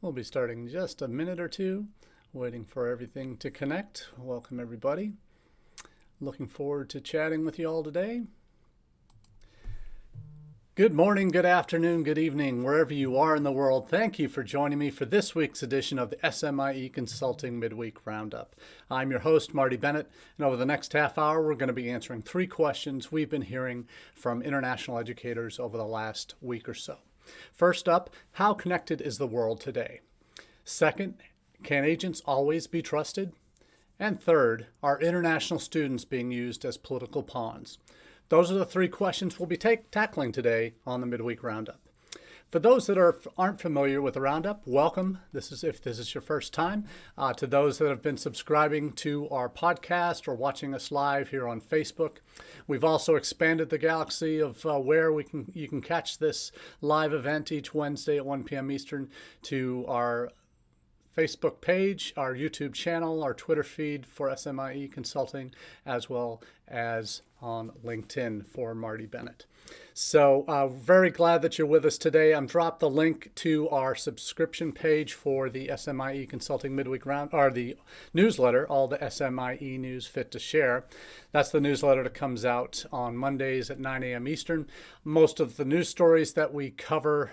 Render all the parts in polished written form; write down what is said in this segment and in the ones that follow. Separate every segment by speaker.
Speaker 1: We'll be starting in just a minute or two, waiting for everything to connect. Welcome, everybody. Looking forward to chatting with you all today. Good morning, good afternoon, good evening, wherever you are in the world. Thank you for joining me for this week's edition of the SMIE Consulting Midweek Roundup. I'm your host, Marty Bennett, and over the next half hour, we're going to be answering 3 questions we've been hearing from international educators over the last week or so. First up, how connected is the world today? Second, can agents always be trusted? And third, are international students being used as political pawns? Those are the 3 questions we'll be tackling today on the Midweek Roundup. For those that aren't familiar with the Roundup, welcome. If this is your first time. To those that have been subscribing to our podcast or watching us live here on Facebook, we've also expanded the galaxy of where you can catch this live event each Wednesday at 1 p.m. Eastern to our Facebook page, our YouTube channel, our Twitter feed for SMIE Consulting, as well as on LinkedIn for Marty Bennett. So very glad that you're with us today. I'm dropped the link to our subscription page for the SMIE Consulting Midweek Round, or the newsletter, all the SMIE news fit to share. That's the newsletter that comes out on Mondays at 9 a.m. Eastern. Most of the news stories that we cover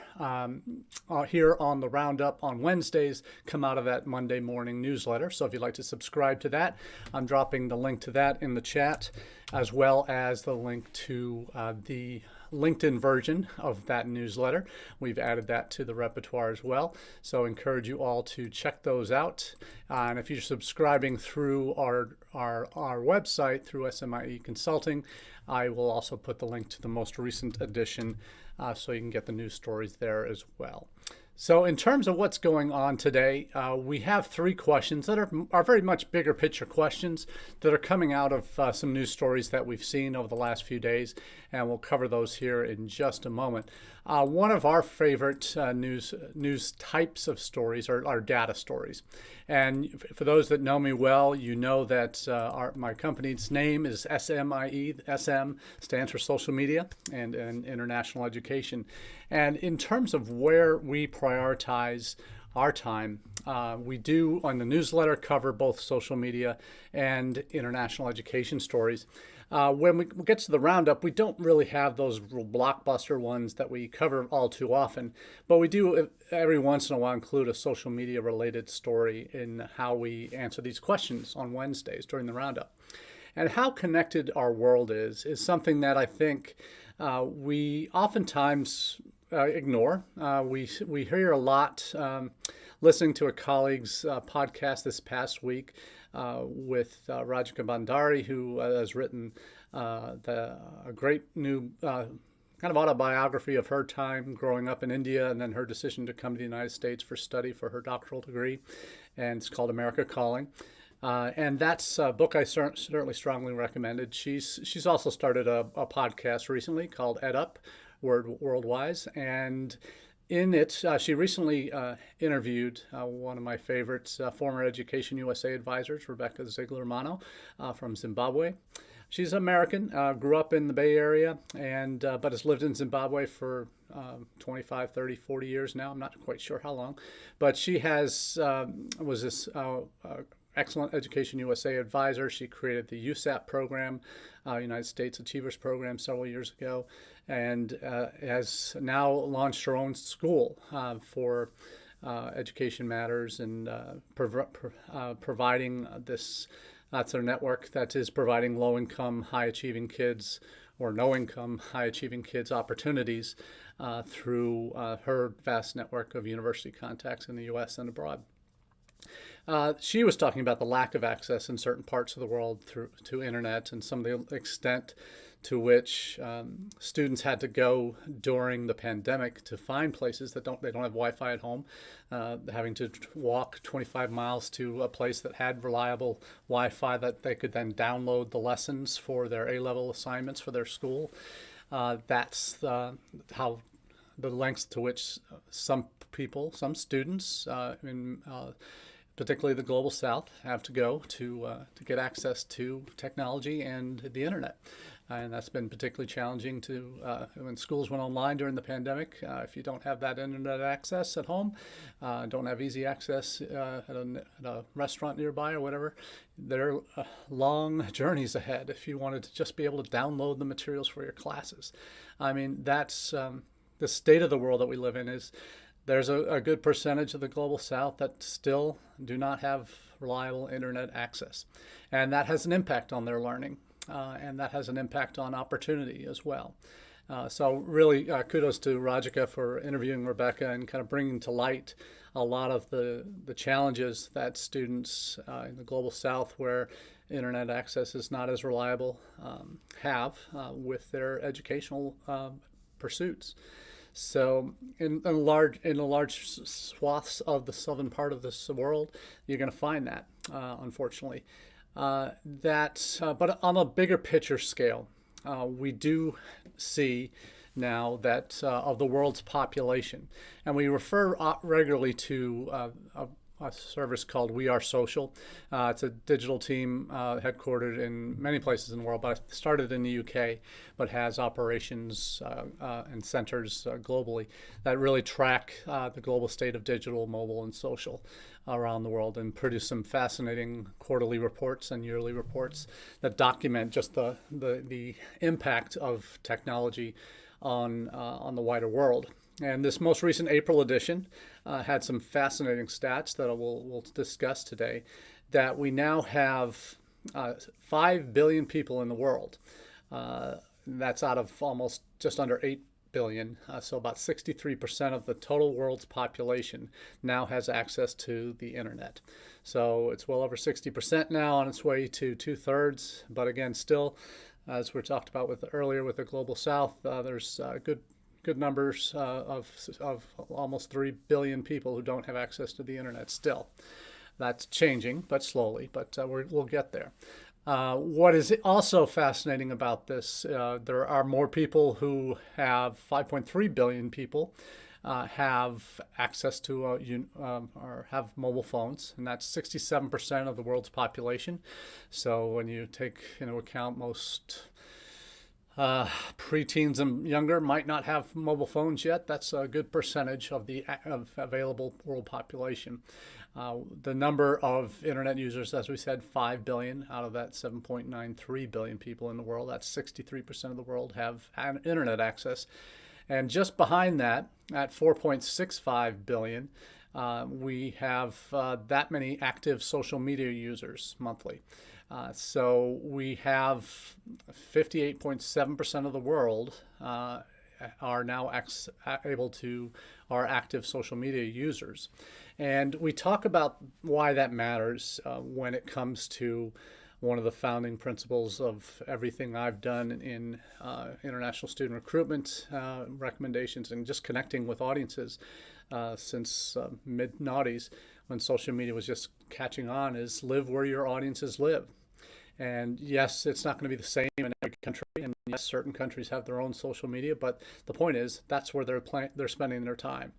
Speaker 1: here on the Roundup on Wednesdays come out of that Monday morning newsletter. So if you'd like to subscribe to that, I'm dropping the link to that in the chat, as well as the link to the LinkedIn version of that newsletter. We've added that to the repertoire as well. So encourage you all to check those out. And if you're subscribing through our website, through SMIE Consulting, I will also put the link to the most recent edition so you can get the news stories there as well. So in terms of what's going on today, we have 3 questions that are very much bigger picture questions that are coming out of some news stories that we've seen over the last few days, and we'll cover those here in just a moment. One of our favorite news types of stories are data stories. And for those that know me well, you know that my company's name is SMIE. SM stands for social media and international education. And in terms of where we prioritize our time, we do on the newsletter cover both social media and international education stories. When we get to the Roundup, we don't really have those blockbuster ones that we cover all too often, but we do every once in a while include a social media related story in how we answer these questions on Wednesdays during the Roundup. And how connected our world is something that I think we oftentimes ignore. We hear a lot listening to a colleague's podcast this past week with Rajika Bandari, who has written a great new kind of autobiography of her time growing up in India and then her decision to come to the United States for study for her doctoral degree. And it's called America Calling. And that's a book I certainly strongly recommended. She's also started a podcast recently called Ed Up, Worldwise, and in it, she recently interviewed one of my favorites, former Education USA advisors, Rebecca Ziegler-Mano from Zimbabwe. She's American, grew up in the Bay Area, and but has lived in Zimbabwe for 25, 30, 40 years now. I'm not quite sure how long. But she was this excellent Education USA advisor. She created the USAP program, United States Achievers Program, several years ago, and has now launched her own school for education matters and providing this. That's a network that is providing low-income, high-achieving kids or no-income, high-achieving kids opportunities through her vast network of university contacts in the U.S. and abroad. She was talking about the lack of access in certain parts of the world to internet and some of the extent to which students had to go during the pandemic to find places that they don't have Wi-Fi at home, having to walk 25 miles to a place that had reliable Wi-Fi that they could then download the lessons for their A-level assignments for their school. That's how the lengths to which some students particularly the global south, have to go to get access to technology and the internet. And that's been particularly challenging to when schools went online during the pandemic. If you don't have that internet access at home, don't have easy access at a restaurant nearby or whatever, there are long journeys ahead if you wanted to just be able to download the materials for your classes. I mean, that's the state of the world that we live in. Is there's a good percentage of the global south that still do not have reliable internet access. And that has an impact on their learning. And that has an impact on opportunity as well. So really kudos to Rajika for interviewing Rebecca and kind of bringing to light a lot of the challenges that students in the global south, where internet access is not as reliable, have with their educational pursuits. So in large swaths of the southern part of this world, you're going to find that, unfortunately. But on a bigger picture scale, we do see now that of the world's population, and we refer regularly to a service called We Are Social. It's a digital team headquartered in many places in the world, but it started in the UK, but has operations and centers globally that really track the global state of digital, mobile, and social around the world, and produce some fascinating quarterly reports and yearly reports that document just the impact of technology on the wider world. And this most recent April edition had some fascinating stats that we'll discuss today, that we now have 5 billion people in the world. That's out of almost just under 8 billion. So about 63% of the total world's population now has access to the internet. So it's well over 60% now, on its way to 2/3. But again, still, as we talked about earlier with the Global South, there's good numbers of almost 3 billion people who don't have access to the internet still. That's changing, but slowly, but we'll get there. What is also fascinating about this, there are more people who have 5.3 billion people have access to or have mobile phones, and that's 67% of the world's population. So when you take into account most preteens and younger might not have mobile phones yet, that's a good percentage of the available world population. The number of internet users, as we said, 5 billion out of that 7.93 billion people in the world. That's 63% of the world have internet access. And just behind that, at 4.65 billion, we have that many active social media users monthly. So we have 58.7% of the world are now are active social media users. And we talk about why that matters when it comes to one of the founding principles of everything I've done in international student recruitment recommendations and just connecting with audiences since mid-noughties, when social media was just catching on, is live where your audiences live. And yes, it's not going to be the same in every country, and yes, certain countries have their own social media, but the point is that's where they're spending their time.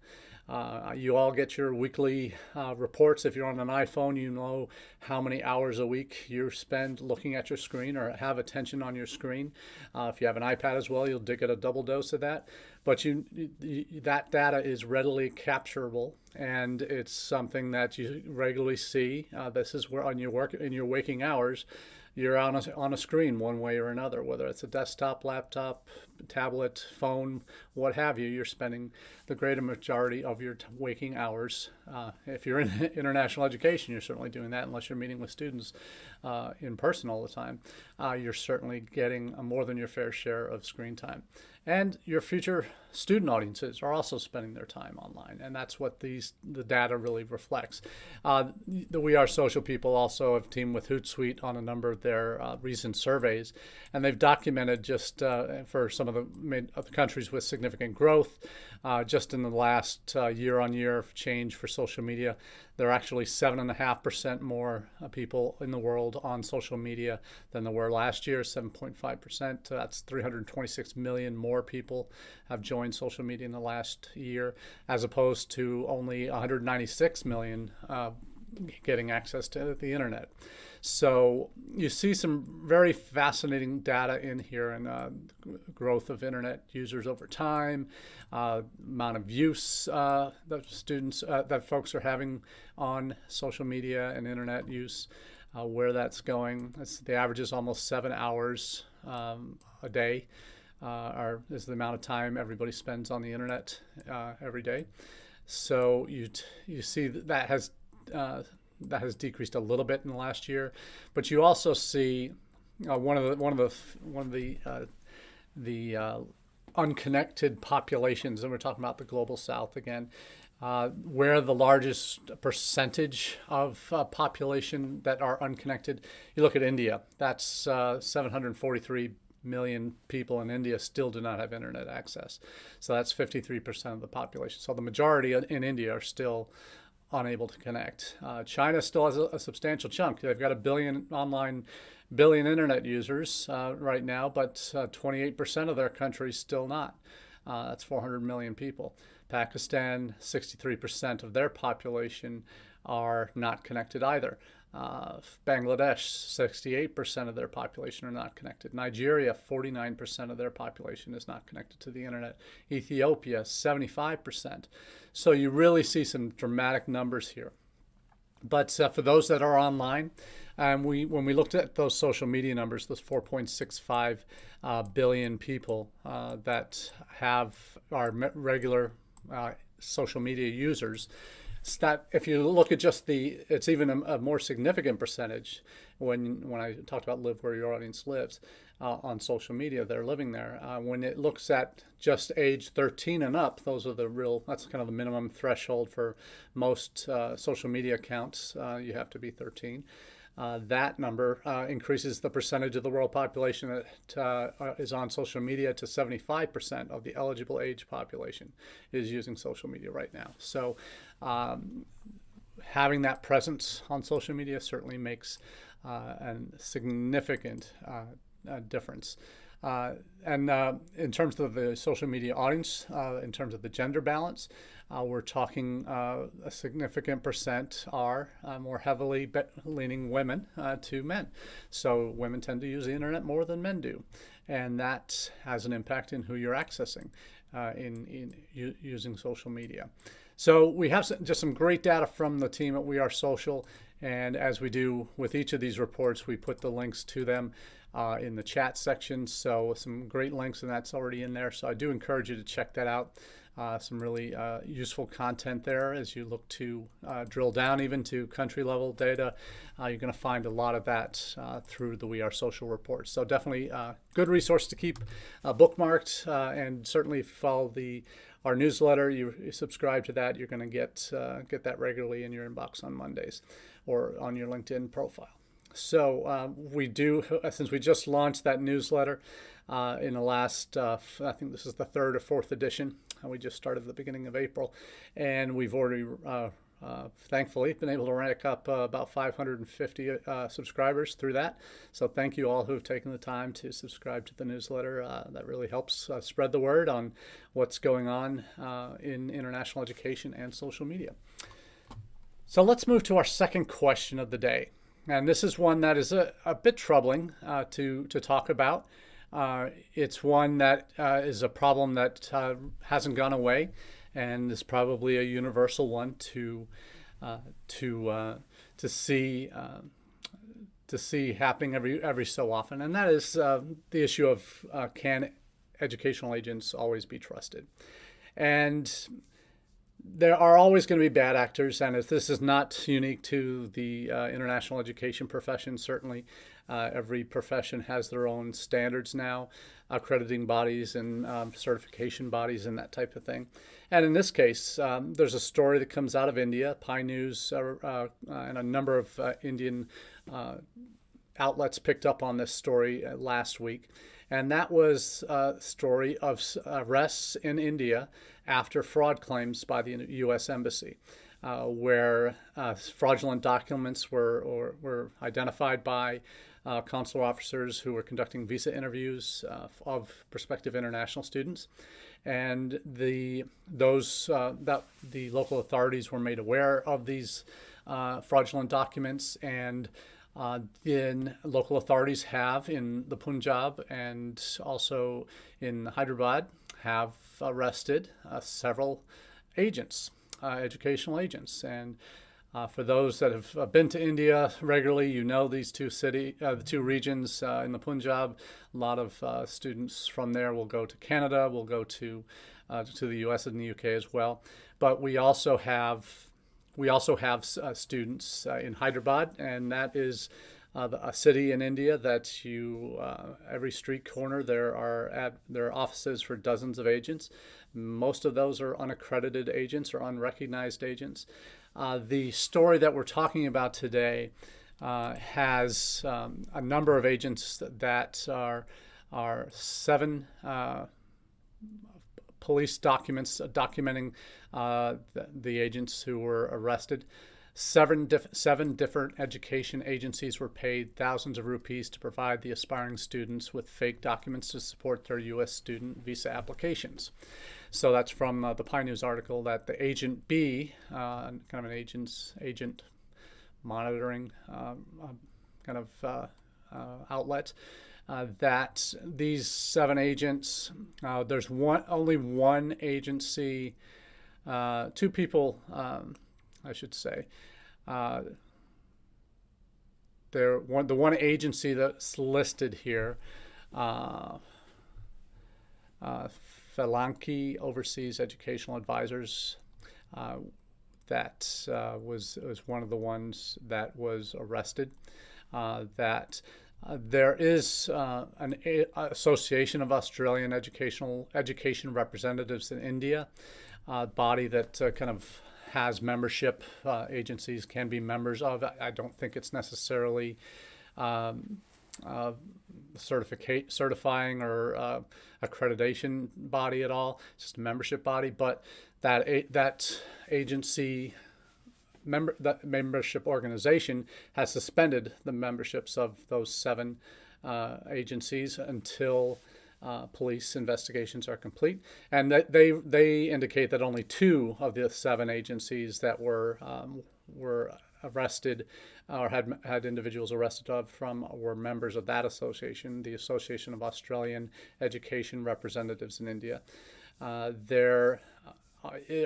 Speaker 1: You all get your weekly reports. If you're on an iPhone, you know how many hours a week you spend looking at your screen or have attention on your screen. If you have an iPad as well, you'll get a double dose of that. But that data is readily capturable, and it's something that you regularly see. This is where in your waking hours, you're on a screen one way or another, whether it's a desktop, laptop, tablet, phone, what have you. You're spending the greater majority of your waking hours. If you're in international education, you're certainly doing that, unless you're meeting with students in person all the time. You're certainly getting more than your fair share of screen time. And your future student audiences are also spending their time online, and that's what the data really reflects. The We Are Social people also have teamed with Hootsuite on a number of their recent surveys, and they've documented just for some of the countries with significant growth, just in the last year-on-year change for social media, there are actually 7.5% more people in the world on social media than there were last year, 7.5%. That's 326 million more people have joined social media in the last year, as opposed to only 196 million getting access to the internet. So you see some very fascinating data in here, and growth of internet users over time, amount of use that students, that folks are having on social media and internet use, where that's going. The average is almost 7 hours a day, is the amount of time everybody spends on the internet every day. So you see that has decreased a little bit in the last year, but you also see one of the unconnected populations, and we're talking about the global South again, where the largest percentage of population that are unconnected. You look at India. That's 743 million people in India still do not have internet access. So that's 53% of the population. So the majority in India are still unable to connect. China still has a substantial chunk. They've got a billion internet users right now, but 28% of their country still not. That's 400 million people. Pakistan, 63% of their population are not connected either. Bangladesh, 68% of their population are not connected. Nigeria, 49% of their population is not connected to the internet. Ethiopia, 75%. So you really see some dramatic numbers here. But for those that are online, when we looked at those social media numbers, those 4.65 billion people that are regular social media users, if you look at just it's even a more significant percentage when I talked about live where your audience lives on social media, they're living there. When it looks at just age 13 and up, that's kind of the minimum threshold for most social media accounts. You have to be 13. That number increases the percentage of the world population that is on social media to 75% of the eligible age population is using social media right now. So having that presence on social media certainly makes a significant difference. And in terms of the social media audience, in terms of the gender balance, we're talking a significant percent are more heavily leaning women to men. So women tend to use the internet more than men do. And that has an impact in who you're accessing in using social media. So we have just some great data from the team at We Are Social. And as we do with each of these reports, we put the links to them in the chat section. So some great links, and that's already in there. So I do encourage you to check that out. Some really useful content there as you look to drill down even to country level data. You're going to find a lot of that through the We Are Social report. So definitely a good resource to keep bookmarked, and certainly if you follow our newsletter, you subscribe to that, you're going to get that regularly in your inbox on Mondays or on your LinkedIn profile. So since we just launched that newsletter in the last, I think this is the third or fourth edition. We just started at the beginning of April, and we've already, thankfully, been able to rank up about 550 subscribers through that. So thank you all who have taken the time to subscribe to the newsletter. That really helps spread the word on what's going on in international education and social media. So let's move to our second question of the day. And this is one that is a bit troubling to talk about. It's one that is a problem that hasn't gone away, and is probably a universal one to see happening every so often, and that is the issue of can educational agents always be trusted? And there are always going to be bad actors, and if this is not unique to the international education profession, certainly every profession has their own standards now, accrediting bodies and certification bodies and that type of thing. And in this case, there's a story that comes out of India. Pi News and a number of Indian outlets picked up on this story last week. And that was a story of arrests in India after fraud claims by the U.S. Embassy, where fraudulent documents were identified by consular officers who were conducting visa interviews of prospective international students. And the local authorities were made aware of these fraudulent documents, and then local authorities have in the Punjab and also in Hyderabad have arrested several agents, educational agents. And for those that have been to India regularly, you know these the two regions in the Punjab. A lot of students from there will go to Canada, will go to the U.S. and the U.K. as well. But we also have students in Hyderabad, and that is a city in India that every street corner there are offices for dozens of agents. Most of those are unaccredited agents or unrecognized agents. The story that we're talking about today has a number of agents that are 7 police documents documenting the agents who were arrested. Seven different education agencies were paid thousands of rupees to provide the aspiring students with fake documents to support their U.S. student visa applications. So that's from the Pie News article that the Agent B, kind of an agent monitoring outlet, that these 7 agents, there's only one agency, 2 people, I should say. The one agency that's listed here, Phalanki Overseas Educational Advisors, that was one of the ones that was arrested. There is an Association of Australian Education Representatives in India, a body that kind of has membership. Agencies can be members of. I don't think it's necessarily certifying or accreditation body at all. It's just a membership body. But that agency that membership organization has suspended the memberships of those 7 agencies until police investigations are complete, and that they indicate that only 2 of the 7 agencies that were arrested or had individuals arrested were members of that association, the Association of Australian Education Representatives in India. There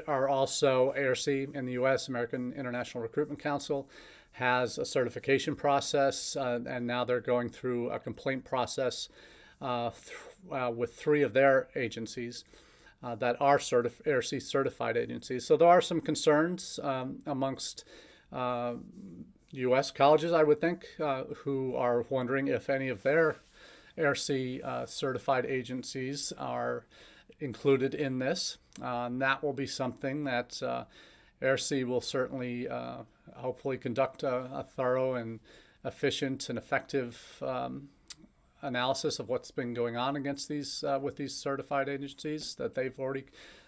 Speaker 1: are also ARC in the U.S., American International Recruitment Council, has a certification process, and now they're going through a complaint process with 3 of their agencies that are ARC certified agencies. So there are some concerns amongst U.S. colleges, I would think, who are wondering if any of their ARC certified agencies are included in this. That will be something that ARC will certainly hopefully conduct a thorough and efficient and effective analysis of what's been going on against these with these certified agencies that they've already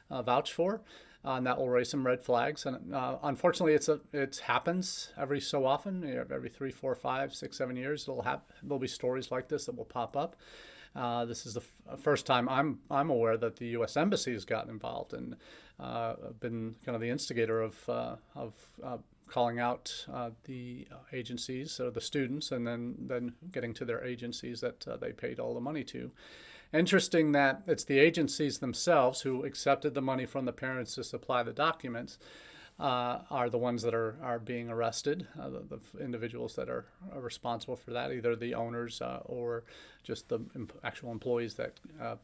Speaker 1: vouched for. And that will raise some red flags. And unfortunately, it happens every so often. Every 3, 4, 5, 6, 7 years, there'll be stories like this that will pop up. This is the first time I'm aware that the U.S. Embassy has gotten involved and been kind of the instigator of calling out the agencies or the students, and then getting to their agencies that they paid all the money to. Interesting that it's the agencies themselves who accepted the money from the parents to supply the documents are the ones that are being arrested, the individuals that are responsible for that, either the owners or just the actual employees that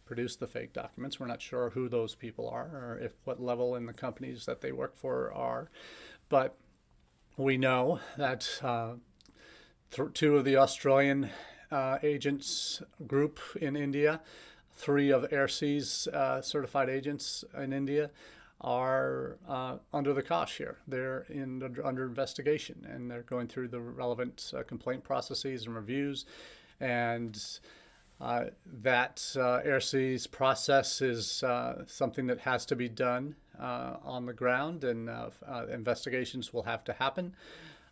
Speaker 1: produce the fake documents. We're not sure who those people are or what level in the companies that they work for are, but we know that 2 of the Australian agents group in India, 3 of ARC's certified agents in India are under the cosh here. They're under investigation, and they're going through the relevant complaint processes and reviews, and that ARC's process is something that has to be done on the ground, and investigations will have to happen.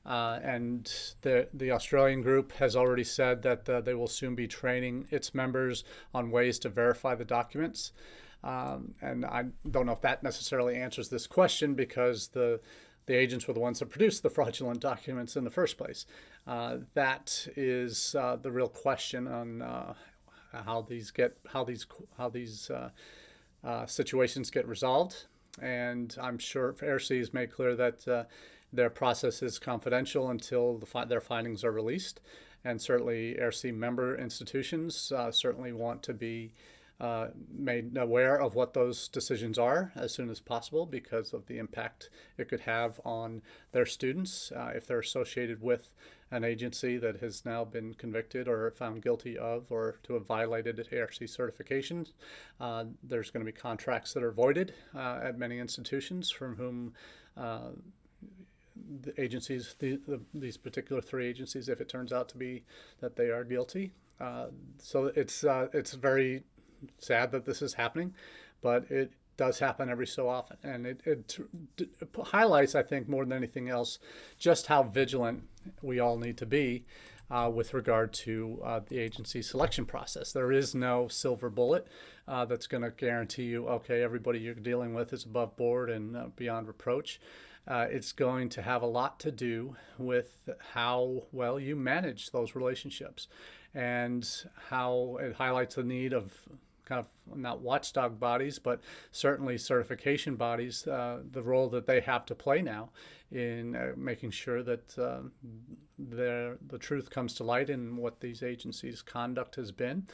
Speaker 1: And the Australian group has already said that they will soon be training its members on ways to verify the documents. And I don't know if that necessarily answers this question, because the the agents were the ones that produced the fraudulent documents in the first place. That is the real question on how these situations get resolved. And I'm sure AIRC has made clear that their process is confidential until their findings are released. And certainly AIRC member institutions certainly want to be made aware of what those decisions are as soon as possible, because of the impact it could have on their students if they're associated with an agency that has now been convicted or found guilty of or to have violated AIRC certifications. There's going to be contracts that are voided at many institutions from whom the agencies, these particular three agencies, if it turns out to be that they are guilty. So it's very sad that this is happening, but it does happen every so often. And it highlights, I think, more than anything else, just how vigilant we all need to be with regard to the agency selection process. There is no silver bullet that's going to guarantee you, okay, everybody you're dealing with is above board and beyond reproach. It's going to have a lot to do with how well you manage those relationships, and how it highlights the need of kind of not watchdog bodies, but certainly certification bodies, the role that they have to play now in making sure that the truth comes to light in what these agencies' conduct has been.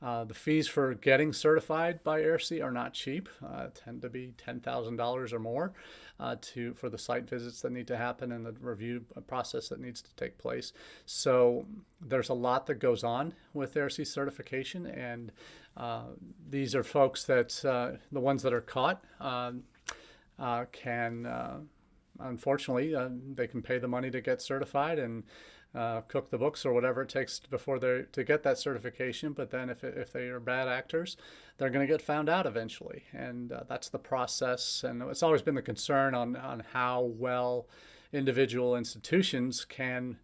Speaker 1: The fees for getting certified by AIRC are not cheap, tend to be $10,000 or more for the site visits that need to happen and the review process that needs to take place. So there's a lot that goes on with AIRC certification, and these are folks that the ones that are caught can, unfortunately, they can pay the money to get certified and cook the books or whatever it takes before to get that certification. But then if they are bad actors, they're going to get found out eventually. And that's the process. And it's always been the concern on how well individual institutions can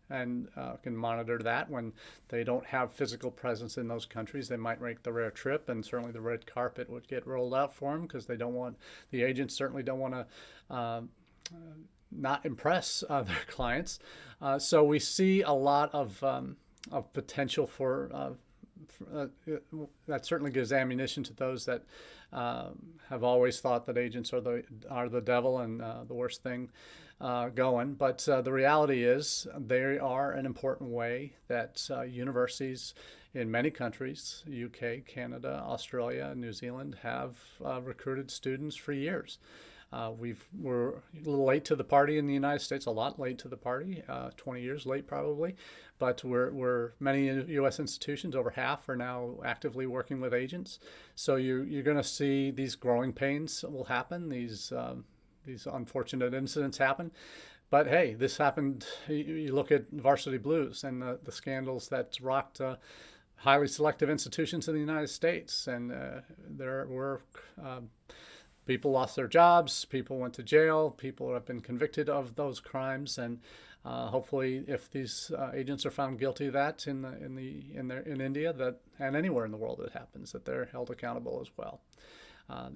Speaker 1: monitor that when they don't have physical presence in those countries. They might make the rare trip, and certainly the red carpet would get rolled out for them, because the agents certainly don't want to not impress their clients. So we see a lot of potential for that certainly gives ammunition to those that have always thought that agents are the devil and the worst thing going. But the reality is they are an important way that universities in many countries, UK, Canada, Australia, New Zealand, have recruited students for years. We're a little late to the party in the United States, a lot late to the party, 20 years late probably, but we're many U.S. institutions, over half, are now actively working with agents. So you're going to see these growing pains will happen, these unfortunate incidents happen. But hey, this happened. You look at Varsity Blues and the scandals that rocked highly selective institutions in the United States, and there were people lost their jobs, people went to jail, people have been convicted of those crimes, and hopefully, if these agents are found guilty of that in India, that and anywhere in the world it happens, that they're held accountable as well.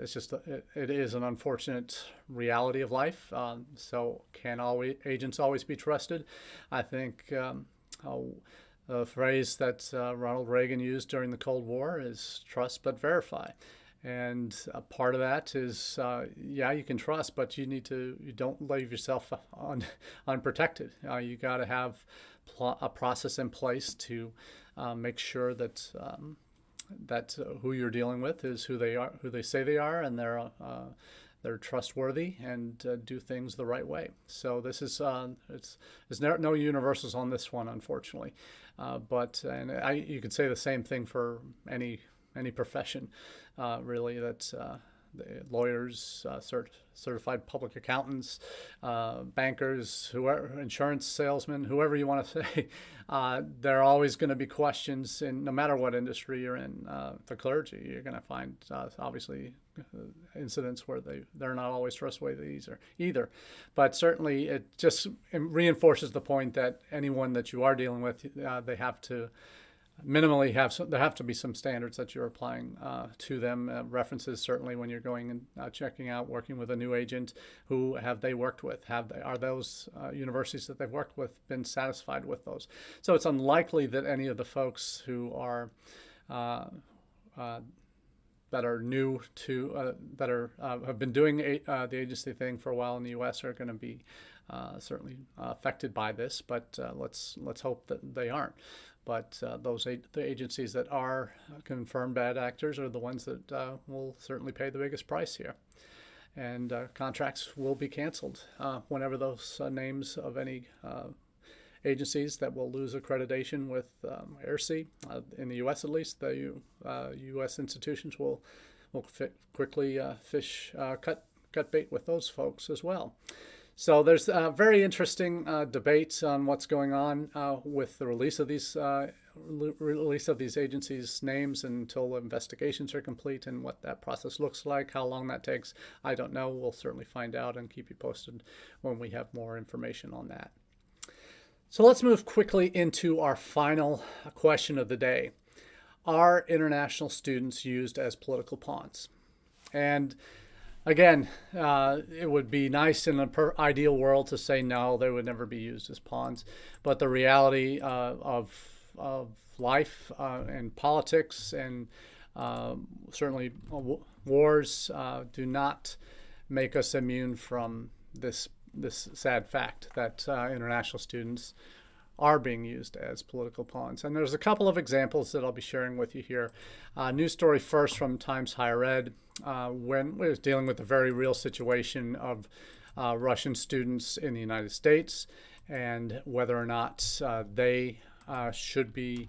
Speaker 1: It's just it is an unfortunate reality of life. So can agents always be trusted? I think the phrase that Ronald Reagan used during the Cold War is trust but verify. And part of that is, you can trust, but you don't leave yourself unprotected. You got to have a process in place to make sure that who you're dealing with is who they say they are, and they're trustworthy and do things the right way. So this is there's no universals on this one, unfortunately. But you could say the same thing for any profession, really. That's the lawyers, certified public accountants, bankers, whoever, insurance salesmen, whoever you want to say. There are always going to be questions, in no matter what industry you're in. The clergy, you're going to find obviously incidents where they're not always trustworthy either. But certainly it just reinforces the point that anyone that you are dealing with, they have to minimally there have to be some standards that you're applying to them. References certainly when you're going and checking out, working with a new agent. Who have they worked with? Are those universities that they've worked with been satisfied with those? So it's unlikely that any of the folks who are that are new to that are have been doing the agency thing for a while in the U.S. are going to be certainly affected by this. But let's hope that they aren't. But the agencies that are confirmed bad actors are the ones that will certainly pay the biggest price here. And contracts will be canceled whenever those names of any agencies that will lose accreditation with AIRC, in the U.S. at least, the U.S. institutions will quickly cut bait with those folks as well. So there's a very interesting debate on what's going on with the release of these agencies' names until the investigations are complete, and what that process looks like. How long that takes, I don't know. We'll certainly find out and keep you posted when we have more information on that. So let's move quickly into our final question of the day. Are international students used as political pawns? And again, it would be nice in an ideal world to say no, they would never be used as pawns. But the reality of life and politics and certainly wars do not make us immune from this sad fact that international students are being used as political pawns. And there's a couple of examples that I'll be sharing with you here. News story first from Times Higher Ed, when it was dealing with a very real situation of Russian students in the United States and whether or not they should be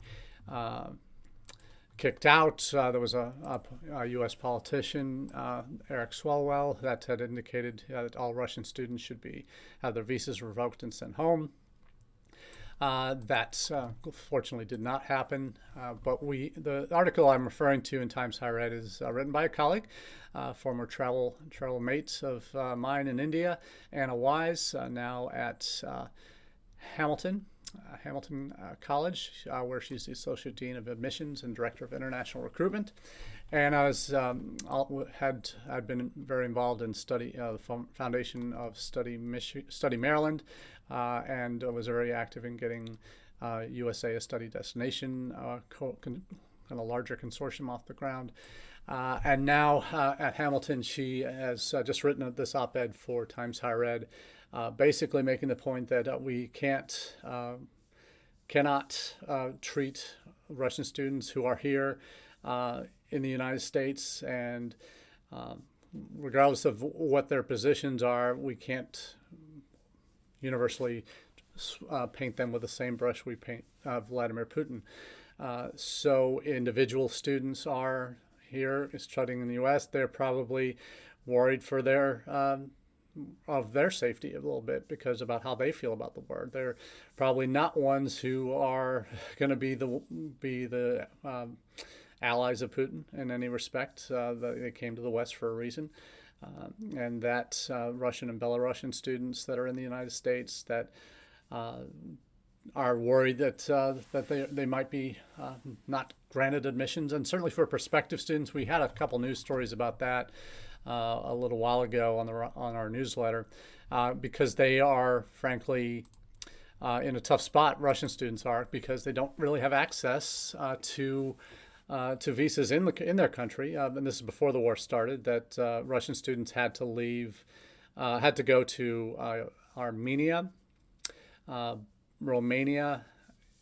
Speaker 1: kicked out. There was a U.S. politician, Eric Swalwell, that had indicated that all Russian students should have their visas revoked and sent home. That fortunately did not happen. But the article I'm referring to in Times Higher Ed is written by a colleague, former travel mate of mine in India, Anna Wise, now at Hamilton College, where she's the Associate Dean of Admissions and Director of International Recruitment. And I'd been very involved in the Foundation of Study Maryland, and was very active in getting USA a study destination, kind of larger consortium off the ground. And now at Hamilton, she has just written this op-ed for Times Higher Ed, basically making the point that we cannot treat Russian students who are here in the United States, and regardless of what their positions are, we can't universally paint them with the same brush we paint Vladimir Putin. So individual students are here studying in the U.S. They're probably worried for of their safety a little bit because about how they feel about the war. They're probably not ones who are going to be the allies of Putin in any respect. They came to the West for a reason. And that Russian and Belarusian students that are in the United States that are worried that they might be not granted admissions. And certainly for prospective students, we had a couple news stories about that a little while ago on our newsletter, because they are frankly in a tough spot. Russian students are, because they don't really have access to visas in their country. And this is before the war started, that Russian students had to go to Armenia, Romania,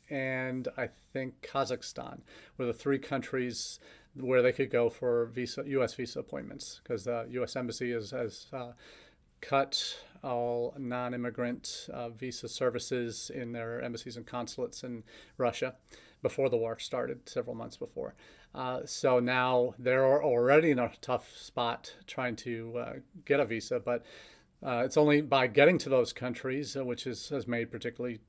Speaker 1: and I think Kazakhstan were the three countries where they could go for U.S. visa appointments, because the U.S. Embassy has cut all non-immigrant visa services in their embassies and consulates in Russia before the war started, several months before. So now they're already in a tough spot trying to get a visa, but it's only by getting to those countries, which has made particularly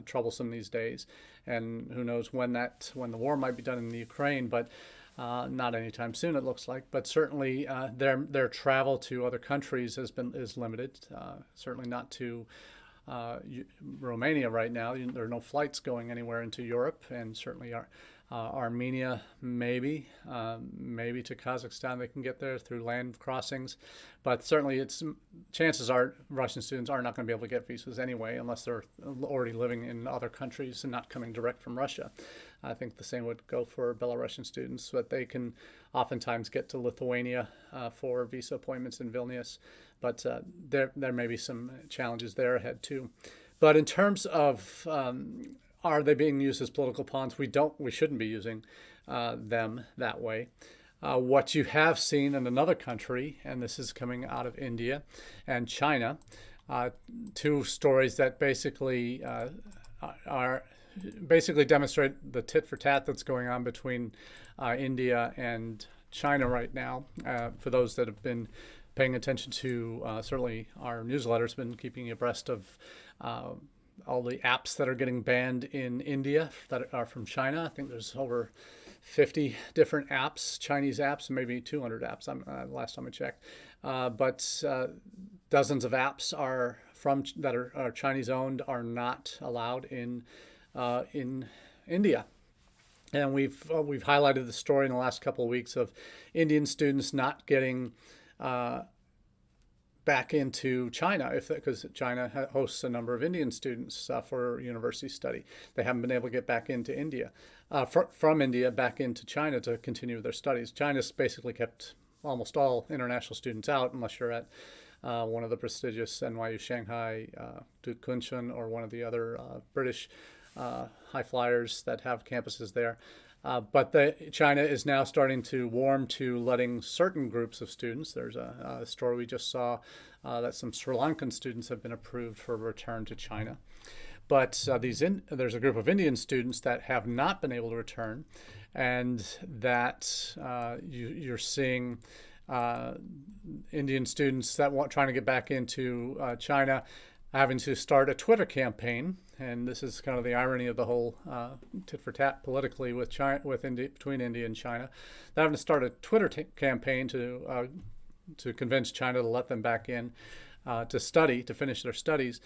Speaker 1: troublesome these days. And who knows when the war might be done in the Ukraine, but not anytime soon, it looks like. But certainly their travel to other countries is limited. Certainly not to Romania right now. There are no flights going anywhere into Europe, and certainly Armenia, maybe to Kazakhstan they can get there through land crossings, but certainly chances are Russian students are not going to be able to get visas anyway unless they're already living in other countries and not coming direct from Russia. I think the same would go for Belarusian students, but they can oftentimes get to Lithuania for visa appointments in Vilnius, but there may be some challenges there ahead too. But in terms of are they being used as political pawns? We shouldn't be using them that way. What you have seen in another country, and this is coming out of India and China, two stories that basically demonstrate the tit for tat that's going on between India and China right now. For those that have been paying attention to, certainly our newsletter's been keeping you abreast of all the apps that are getting banned in India that are from China. I think there's over 50 different apps, Chinese apps, maybe 200 apps last time I checked. But dozens of apps that are Chinese owned are not allowed in India. And we've highlighted the story in the last couple of weeks of Indian students not getting back into China because China hosts a number of Indian students for university study. They haven't been able to get back into India, from India back into China to continue their studies. China's basically kept almost all international students out unless you're at one of the prestigious NYU Shanghai, Kunshan, or one of the other British high flyers that have campuses there. But China is now starting to warm to letting certain groups of students. There's a story we just saw that some Sri Lankan students have been approved for return to China. But there's a group of Indian students that have not been able to return, and that you're seeing Indian students that trying to get back into China having to start a Twitter campaign. And this is kind of the irony of the whole tit for tat politically with between India and China. They're having to start a Twitter campaign to convince China to let them back in to finish their studies,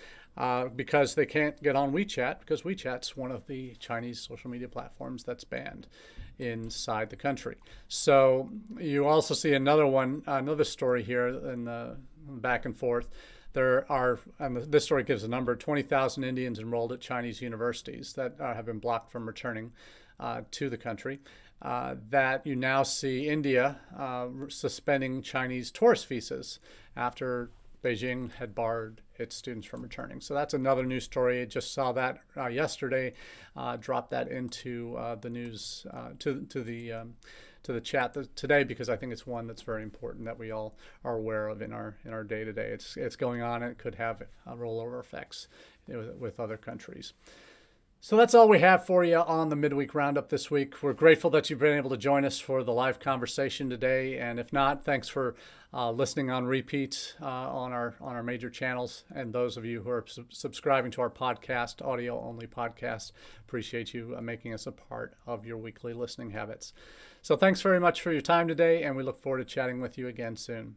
Speaker 1: because they can't get on WeChat, because WeChat's one of the Chinese social media platforms that's banned inside the country. So you also see another story here in the back and forth. There are, and this story gives a number, 20,000 Indians enrolled at Chinese universities that have been blocked from returning to the country. That you now see India suspending Chinese tourist visas after Beijing had barred its students from returning. So that's another news story. I just saw that yesterday. Dropped that into the news to the chat today, because I think it's one that's very important that we all are aware of in our day to day. It's going on, and it could have rollover effects with other countries. So that's all we have for you on the Midweek Roundup this week. We're grateful that you've been able to join us for the live conversation today. And if not, thanks for listening on repeat on our major channels. And those of you who are subscribing to our podcast, audio-only podcast, appreciate you making us a part of your weekly listening habits. So thanks very much for your time today, and we look forward to chatting with you again soon.